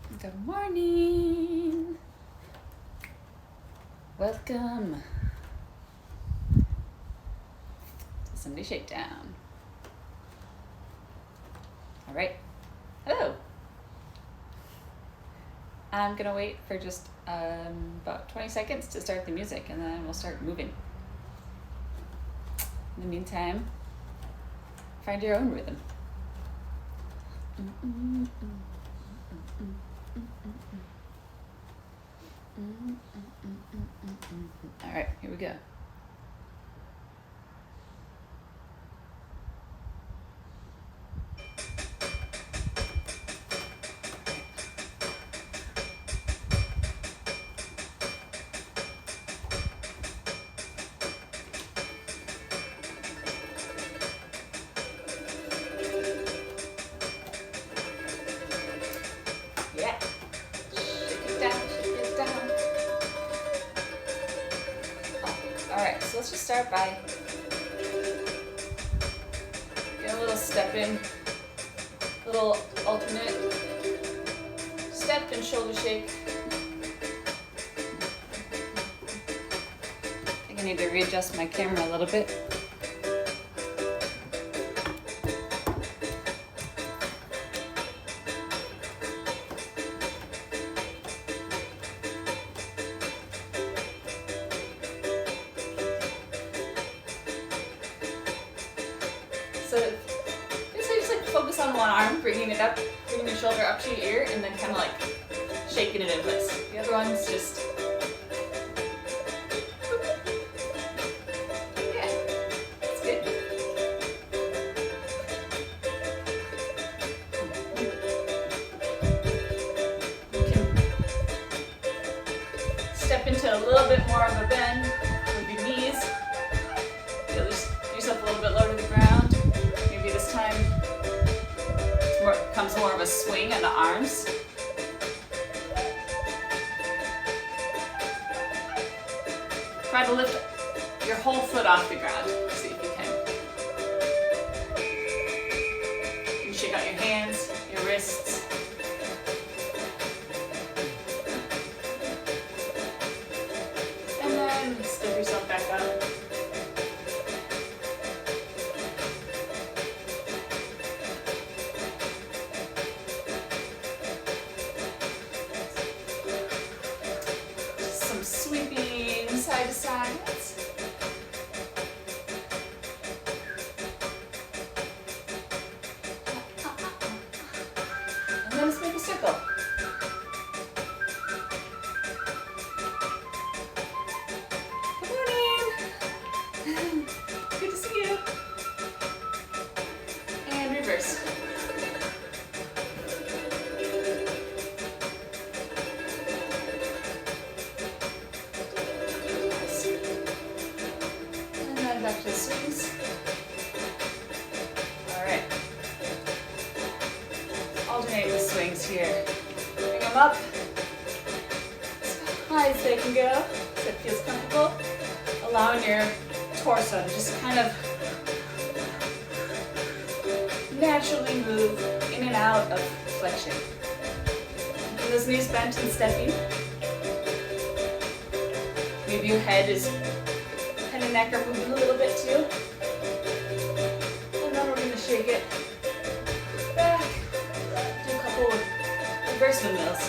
Good morning. Welcome to Sunday Shakedown. All right. Hello. I'm gonna wait for just about 20 seconds to start the music, and then we'll start moving. In the meantime, find your own rhythm. All right, here we go. Yeah. Shake it down, shake it down. All right, so let's just start by getting a little step in, little alternate step and shoulder shake. I think I need to readjust my camera a little bit. So basically just like focus on one arm, bringing it up, bringing your shoulder up to your ear, and then kind of like shaking it in place. The other one's just, yeah, that's good. You can step into a little bit more of a bend with your knees. You'll just get yourself a little bit lower to the ground. Maybe this time comes more of a swing in the arms. Try to lift your whole foot off the ground. See if you can. You can shake out your hands, your wrists. And then step yourself back up. Some sweeping side to side. And then let's make a circle. Good morning. Good to see you. And reverse. And then back to the swings. All right. Alternate the swings here. Bring them up as high as they can go, so it feels comfortable. Allowing your torso to just kind of naturally move in and out of flexion. Keep those knees bent and stepping. Maybe your head and neck are moving a little bit too. And then we're going to shake it back. Do a couple of reverse windmills.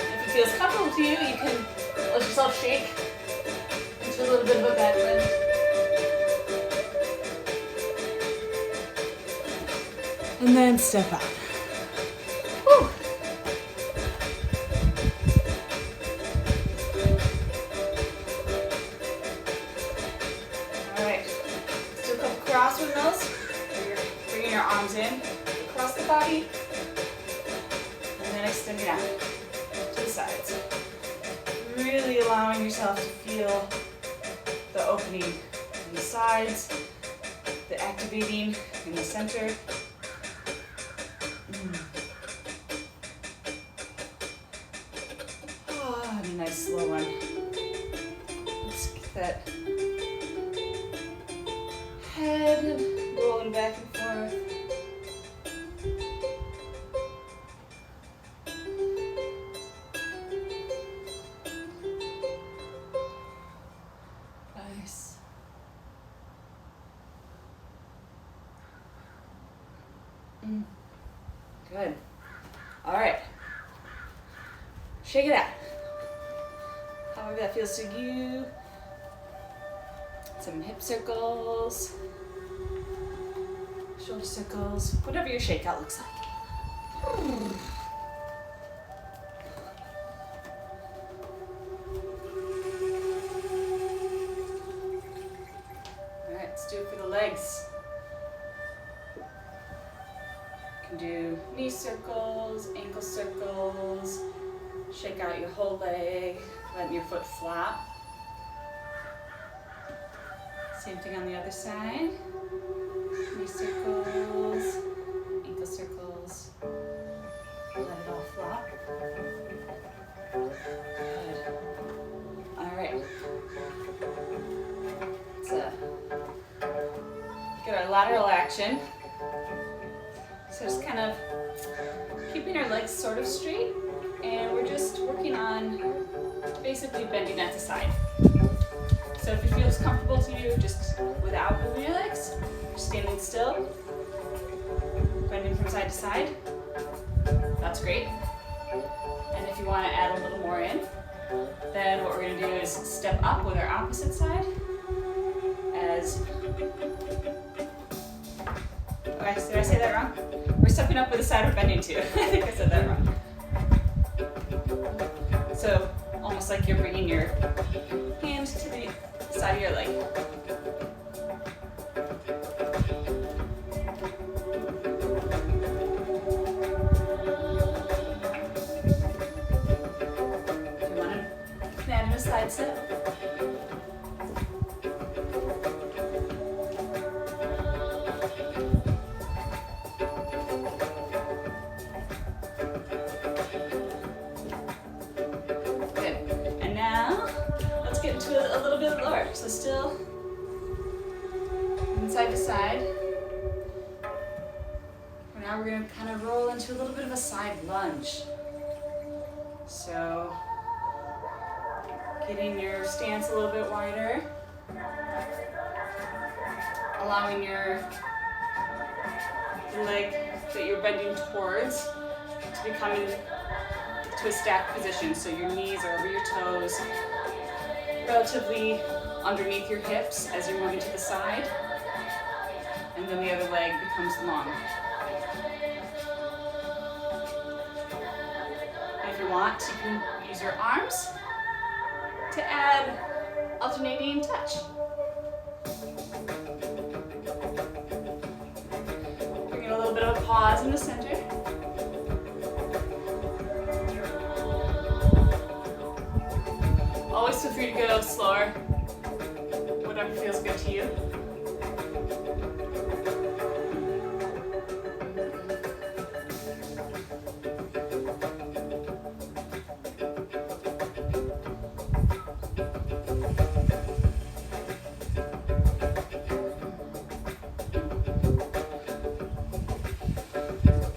If it feels comfortable to you, you can let yourself shake into a little bit of a back bend. And then step out. Whew. All right, let's do a couple cross windmills. Where you're bringing your arms in across the body, and then extend it out to the sides. Really allowing yourself to feel the opening in the sides, the activating in the center. Oh, and a nice slow one. that head rolling back and forth. Nice. Good. All right. Shake it out. However that feels to you. Some hip circles, shoulder circles, whatever your shakeout looks like. All right, let's do it for the legs. You can do knee circles, ankle circles, shake out your whole leg, letting your foot flap. Same thing on the other side. Knee circles, ankle circles. Let it all flop. Good. All right. Let's get our lateral action. So just kind of keeping our legs sort of straight, and we're just working on basically bending at the side. So if it feels comfortable to you, just without moving your legs, just standing still, bending from side to side, that's great. And if you want to add a little more in, then what we're going to do is step up with our opposite side as, okay, did I say that wrong? We're stepping up with the side we're bending to. I think I said that wrong. So almost like you're bringing your hand to the side of your leg. If you want to land in a side sit. So still side to side. And now we're going to kind of roll into a little bit of a side lunge. So getting your stance a little bit wider, allowing your leg that you're bending towards to be coming to a stacked position. So your knees are over your toes, relatively underneath your hips as you're moving to the side, and then the other leg becomes long. And if you want, you can use your arms to add alternating touch. Bring a little bit of a pause in the center. Always feel free to go slower, whatever feels good to you.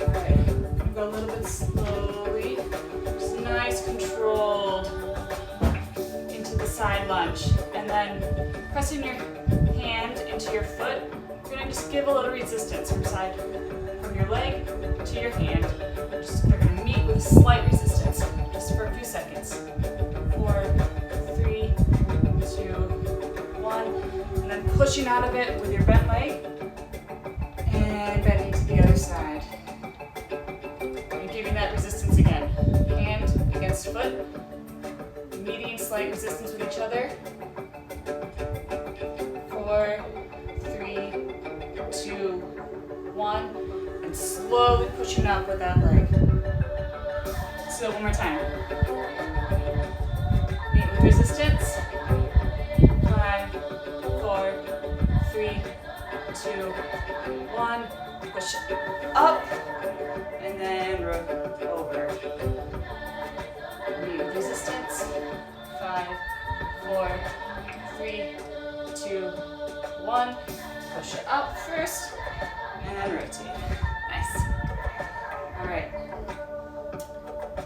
Alright, go a little bit slowly, just nice controlled side lunge, and then pressing your hand into your foot, you're going to just give a little resistance from your leg to your hand. They're going to meet with a slight resistance just for a few seconds. 4, 3, 2, 1, and then pushing out of it with your bent leg and bending to the other side. And giving that resistance again. Hand against foot. Meeting slight resistance with each other. 4, 3, 2, 1, and slowly pushing up with that leg. So one more time. Meet with resistance. 5, 4, 3, 2, 1. Push up, and then over. Meet with resistance. 5, 4, 3, 3, 2, 1. Push it up first, and then rotate. Nice. All right.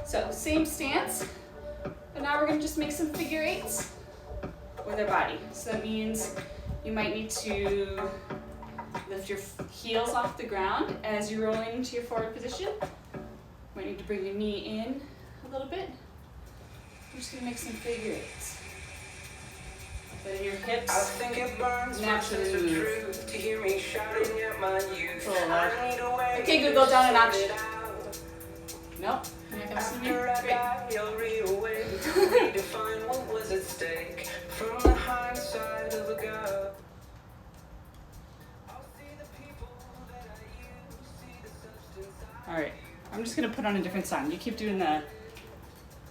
So same stance, but now we're gonna just make some figure eights with our body. So that means you might need to lift your heels off the ground as you're rolling into your forward position. Might need to bring your knee in a little bit. We're just gonna make some figure eights. Then your hips naturally move. Pull up. Okay, Google, down a notch. Nope, you're not gonna see me. Great. All right, I'm just gonna put on a different song. You keep doing the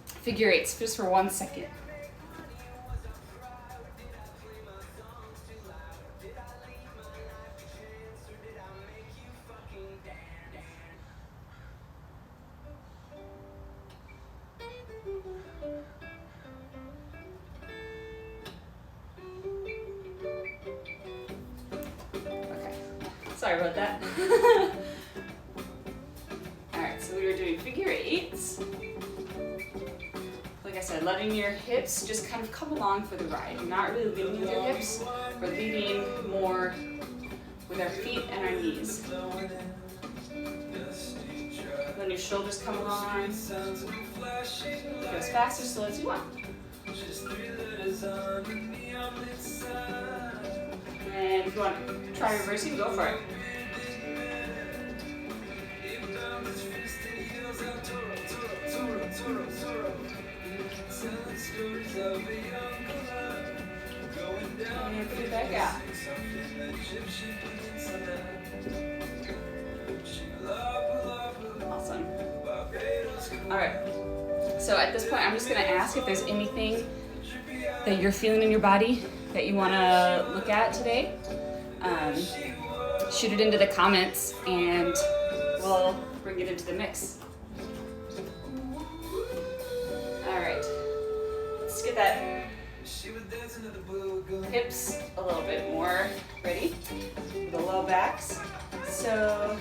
figure eights just for 1 second. Okay, sorry about that. So we were doing figure eights. Like I said, letting your hips just kind of come along for the ride. You're not really leading with your hips. We're leading more with our feet and our knees. Then your shoulders come along. Go as fast or slow as you want. And if you want to try reversing, go for it. And put it back out. Awesome. All right. So at this point, I'm just going to ask if there's anything that you're feeling in your body that you want to look at today. Shoot it into the comments, and we'll bring it into the mix. All right. Let's get that hips a little bit more ready. The low backs. So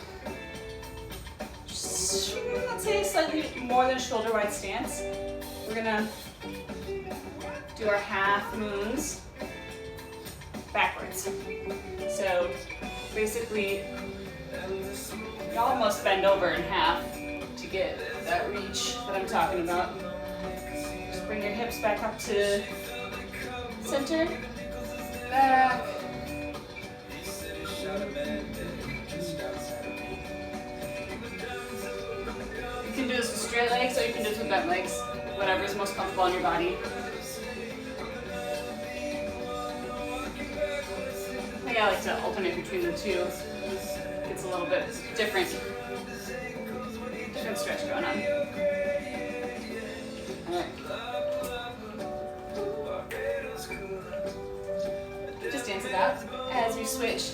let's say slightly more than shoulder wide stance. We're gonna do our half moons backwards. So basically, you almost bend over in half to get that reach that I'm talking about. Just bring your hips back up to center, back. You can do this with straight legs or you can do this with bent legs, whatever is most comfortable on your body. I think I like to alternate between the two. It's a little bit different stretch going on. All right. Just dance it out as we switch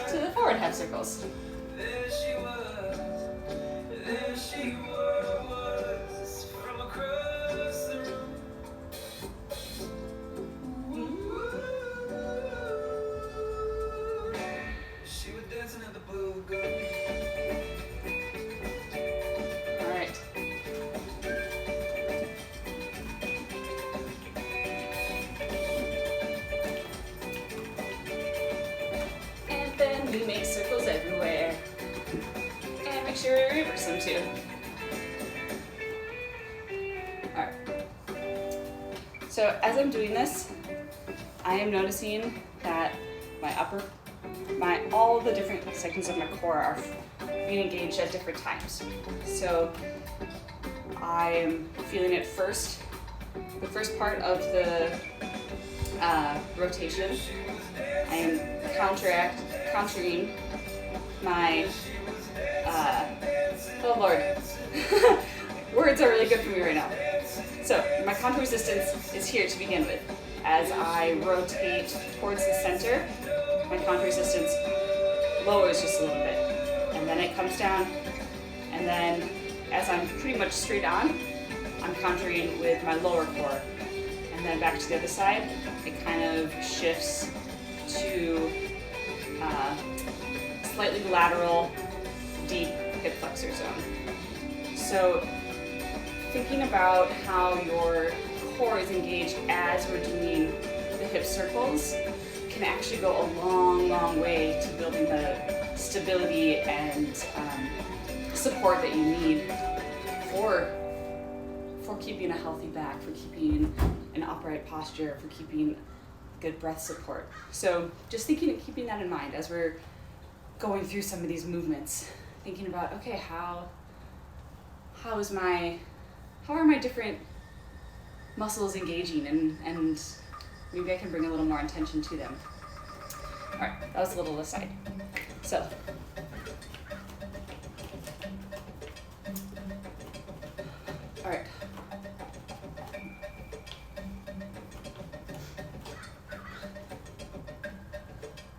to the forward half circles. There she was from across the room. She was dancing at the Blue Lagoon. All right. And then we make circles everywhere. And make sure we reverse them too. Alright. So as I'm doing this, I am noticing that all the different sections of my core are being engaged at different times. So I am feeling it first, the first part of the rotation. I am countering my, oh Lord, words are really good for me right now. So my counter resistance is here to begin with. As I rotate towards the center, my counter resistance lowers just a little bit. And then it comes down, and then as I'm pretty much straight on, I'm countering with my lower core. And and then back to the other side, it kind of shifts to slightly lateral, deep hip flexor zone. So thinking about how your core is engaged as we're doing the hip circles can actually go a long, long way to building the stability and support that you need for keeping a healthy back, for keeping an upright posture, for keeping good breath support. So just thinking and keeping that in mind as we're going through some of these movements, thinking about, okay, how are my different muscles engaging, and maybe I can bring a little more intention to them. All right, that was a little aside. So all right.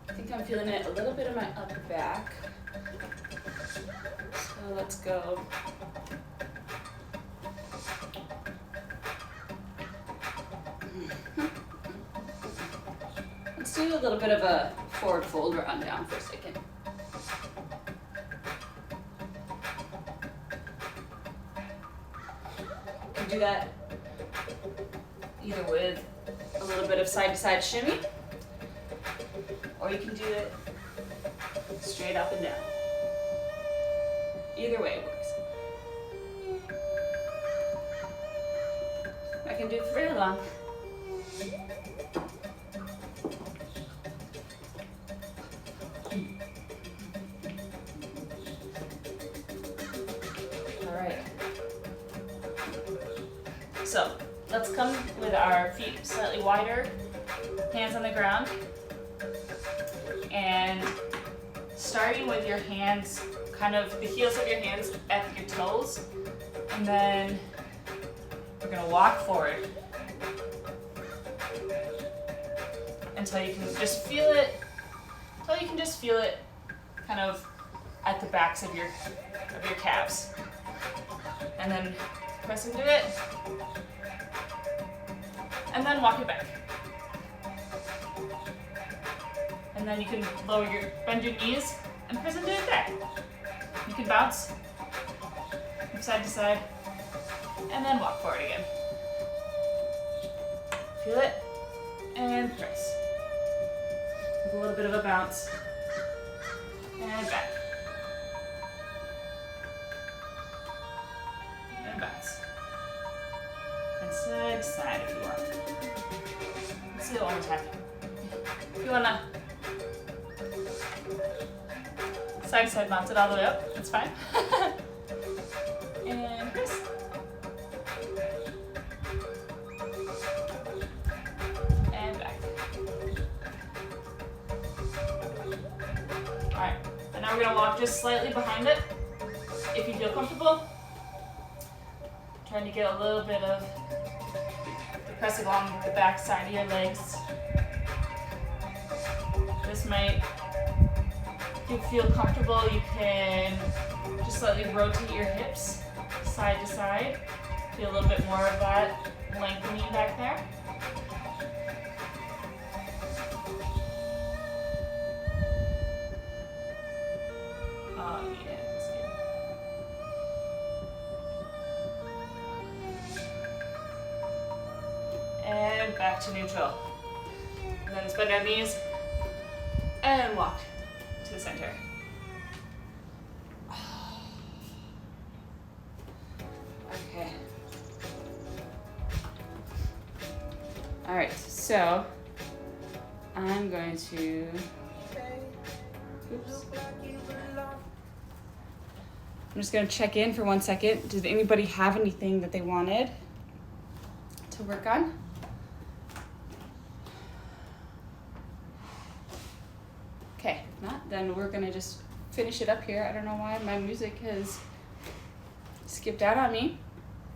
I think I'm feeling it a little bit in my upper back. So let's go. Let's do a little bit of a forward fold round down for a second. You can do that either with a little bit of side-to-side shimmy, or you can do it straight up and down. Either way works. I can do it for very long. All right. So let's come with our feet slightly wider, hands on the ground, and starting with your hands, kind of the heels of your hands at your toes, and then we're gonna walk forward until you can just feel it, kind of at the backs of your calves, and then press into it, and then walk it back. And then you can bend your knees and press into it there. You can bounce from side to side and then walk forward again. Feel it and press. With a little bit of a bounce and back. And bounce. And side to side if you want. Let's do it one more time. If you want to side to side bounce it all the way up, that's fine. And press. And back. Alright, and now we're going to walk just slightly behind it, if you feel comfortable. Trying to get a little bit of pressing along the back side of your legs. This might, if you feel comfortable, you can just slightly rotate your hips side to side. Feel a little bit more of that lengthening back there. Oh yeah, that's good. And back to neutral. And then let's bend our knees and walk to the center. Okay. All right, so I'm going to, oops. I'm just going to check in for 1 second. Did anybody have anything that they wanted to work on? Okay, if not, then we're gonna just finish it up here. I don't know why my music has skipped out on me.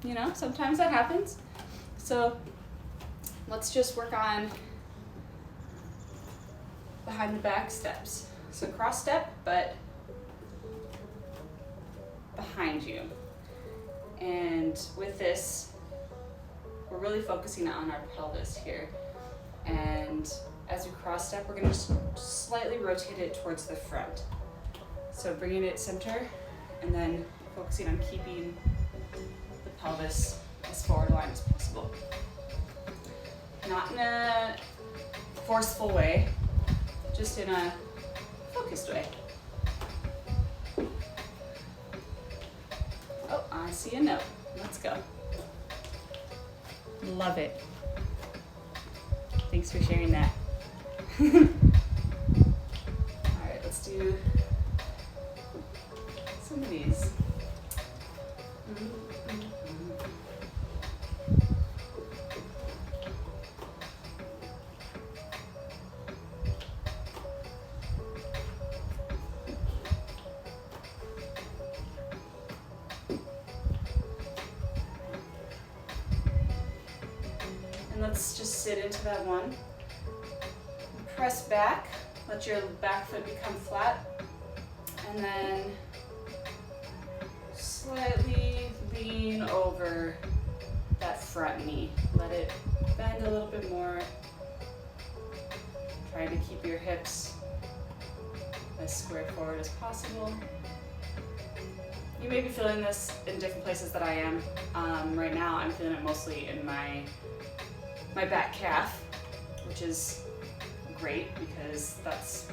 You know, sometimes that happens. So let's just work on behind the back steps. So cross step, but behind you. And with this, we're really focusing on our pelvis here. And as we cross step, we're gonna just slightly rotate it towards the front. So bringing it center and then focusing on keeping the pelvis as forward aligned as possible. Not in a forceful way, just in a focused way. Oh, I see a note. Let's go. Love it. Thanks for sharing that. All right, let's do some of these. And let's just sit into that one. Press back, let your back foot become flat, and then slightly lean over that front knee. Let it bend a little bit more. Try to keep your hips as square forward as possible. You may be feeling this in different places that I am. Right now I'm feeling it mostly in my back calf, which is great because that's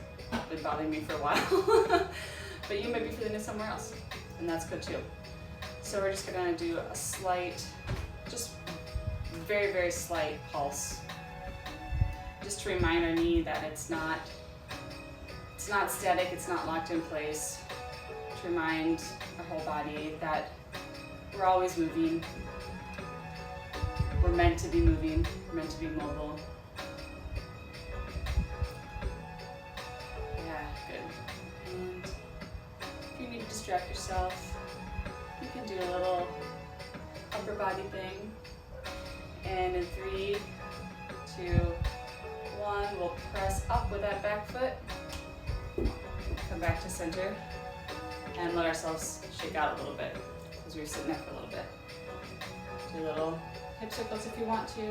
been bothering me for a while. But you may be feeling it somewhere else, and that's good too. So we're just gonna do a slight, just very, very slight pulse, just to remind our knee that it's not static, it's not locked in place, to remind our whole body that we're always moving. We're meant to be moving, we're meant to be mobile. Yeah, good. And if you need to distract yourself, you can do a little upper body thing. And in 3, 2, 1, we'll press up with that back foot. Come back to center and let ourselves shake out a little bit because we were sitting there for a little bit. Do a little hip circles if you want to,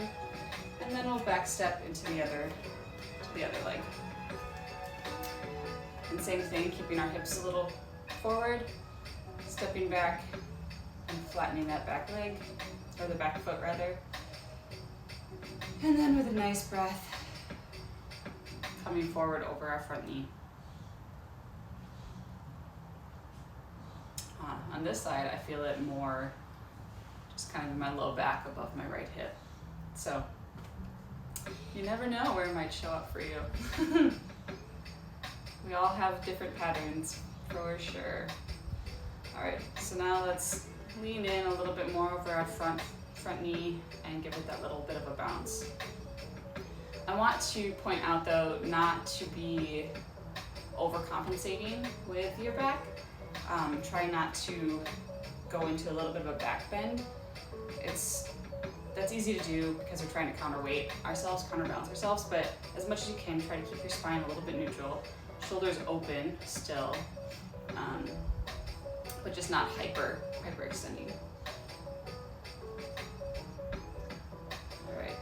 and then we'll back step into the other leg. And same thing, keeping our hips a little forward, stepping back and flattening that back leg, or the back foot rather. And then with a nice breath, coming forward over our front knee. On this side, I feel it more just kind of in my low back above my right hip. So you never know where it might show up for you. We all have different patterns for sure. All right, so now let's lean in a little bit more over our front knee and give it that little bit of a bounce. I want to point out though, not to be overcompensating with your back. Try not to go into a little bit of a back bend. That's easy to do because we're trying to counterbalance ourselves, but as much as you can, try to keep your spine a little bit neutral. Shoulders open still, but just not hyper extending. All right.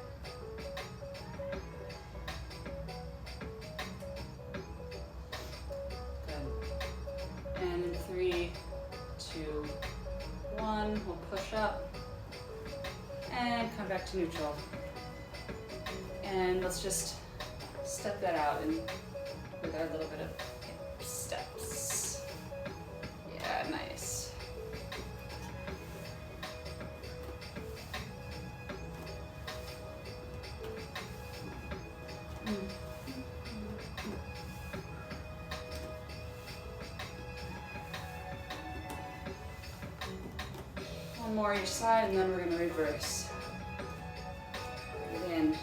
Good. And in 3, 2, 1, we'll push up and come back to neutral. And let's just step that out and with our little bit of hip steps. Yeah, nice. One more each side, and then we're going to reverse. Bring it in.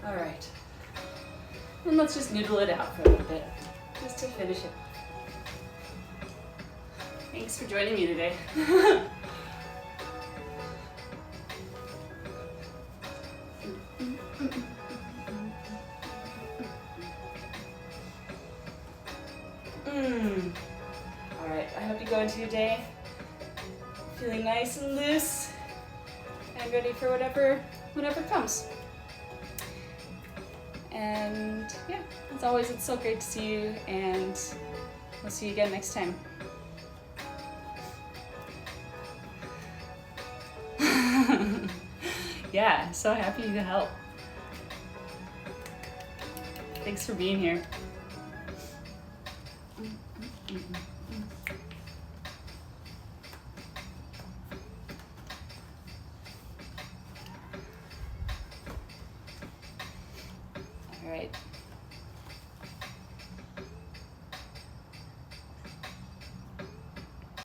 All right. And let's just noodle it out for a little bit, just to finish it. Thanks for joining me today. your day feeling nice and loose and ready for whatever comes. And yeah, as always, it's so great to see you, and we'll see you again next time. Yeah, so happy to help. Thanks for being here.